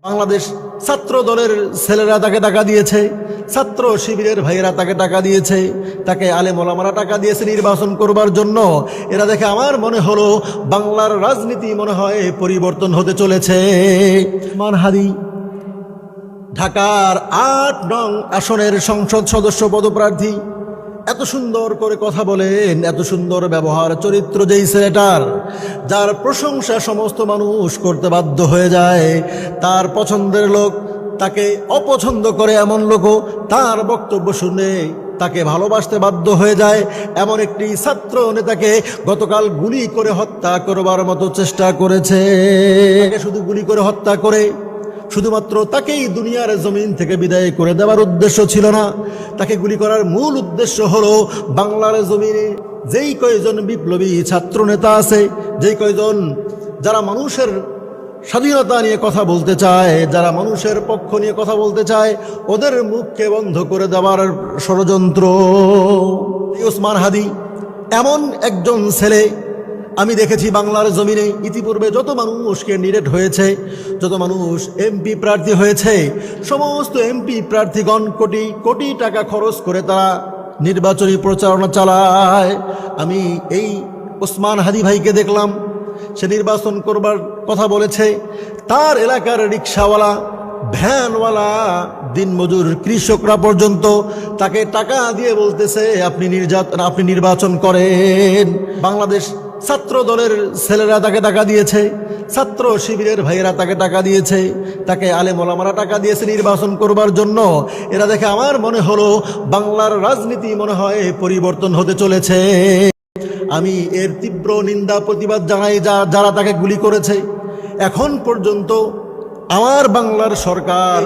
বাংলাদেশ ছাত্র দলের ছেলেরা তাকে টাকা দিয়েছে, ছাত্র শিবিরের ভাইয়েরা তাকে টাকা দিয়েছে, তাকে আলেম ওলামারা টাকা দিয়েছে নির্বাচন করবার জন্য। এরা দেখে আমার মনে হলো বাংলার রাজনীতি মনে হয় পরিবর্তন হতে চলেছে। মানহাদি ঢাকার ৮ নং আসনের সংসদ সদস্য পদপ্রার্থী, এত সুন্দর করে কথা বলেন, এত সুন্দর ব্যবহার চরিত্র যেই ছেলেটার, যার প্রশংসা সমস্ত মানুষ করতে বাধ্য হয়ে যায়। তার পছন্দের লোক তাকে অপছন্দ করে এমন লোকও তার বক্তব্য শুনে তাকে ভালোবাসতে বাধ্য হয়ে যায়। এমন একটি ছাত্র নেতাকে গতকাল গুলি করে হত্যা করবার মতো চেষ্টা করেছে। শুধু গুলি করে হত্যা করে শুধুমাত্র তাকেই দুনিয়ার জমিন থেকে বিদায় করে দেওয়ার উদ্দেশ্য ছিল না। তাকে গুলি করার মূল উদ্দেশ্য হলো বাংলার জমিনে যেই কয়জন বিপ্লবী ছাত্র নেতা আছে, যেই কয়জন যারা মানুষের স্বাধীনতা নিয়ে কথা বলতে চায়, যারা মানুষের পক্ষ নিয়ে কথা বলতে চায়, ওদের মুখকে বন্ধ করে দেওয়ার ষড়যন্ত্র। ওসমান হাদি এমন একজন ছেলে আমি দেখেছি বাংলার জমিনে। ইতিপূর্বে যত মানুষ ক্যান্ডিডেট হয়েছে, যত মানুষ এমপি প্রার্থী হয়েছে, সমস্ত এমপি প্রার্থীগণ কোটি কোটি টাকা খরচ করে তারা নির্বাচনী প্রচারণা চালায়। আমি এই ওসমান হাদি ভাইকে দেখলাম, সে নির্বাচন করবার কথা বলেছে। তার এলাকার রিক্সাওয়ালা, ভ্যানওয়ালা, দিনমজুর, কৃষকরা পর্যন্ত তাকে টাকা দিয়ে বলতেছে আপনি নির্বাচন করেন। বাংলাদেশ ছাত্র দলের ছেলেরা তাকে টাকা দিয়েছে, ছাত্র শিবিরের ভাইয়েরা তাকে টাকা দিয়েছে, তাকে আলেম ওলামারা টাকা দিয়েছে নির্বাচন করবার জন্য। এরা দেখে আমার মনে হলো বাংলার রাজনীতি মনে হয় পরিবর্তন হতে চলেছে। আমি এর তীব্র নিন্দা প্রতিবাদ জানাই যারা তাকে গুলি করেছে। এখন পর্যন্ত আমার বাংলার সরকার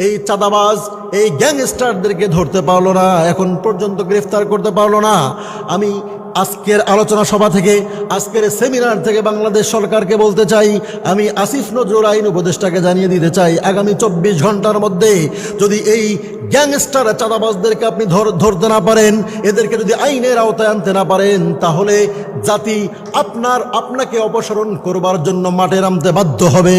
এই চাঁদাবাজ, এই গ্যাংস্টারদেরকে ধরতে পারলো না, এখন পর্যন্ত গ্রেফতার করতে পারলো না। আমি আজকের আলোচনা সভা থেকে, আজকের সেমিনার থেকে বাংলাদেশ সরকারকে বলতে চাই, আমি আসিফ নজরুল আইন উপদেষ্টাকে জানিয়ে দিতে চাই, আগামী 24 ঘন্টার মধ্যে যদি এই গ্যাংস্টার চাঁদাবাজদেরকে আপনি ধরতে না পারেন, এদেরকে যদি আইনের আওতায় আনতে না পারেন, তাহলে জাতি আপনাকে অপসারণ করবার জন্য মাঠে নামতে বাধ্য হবে।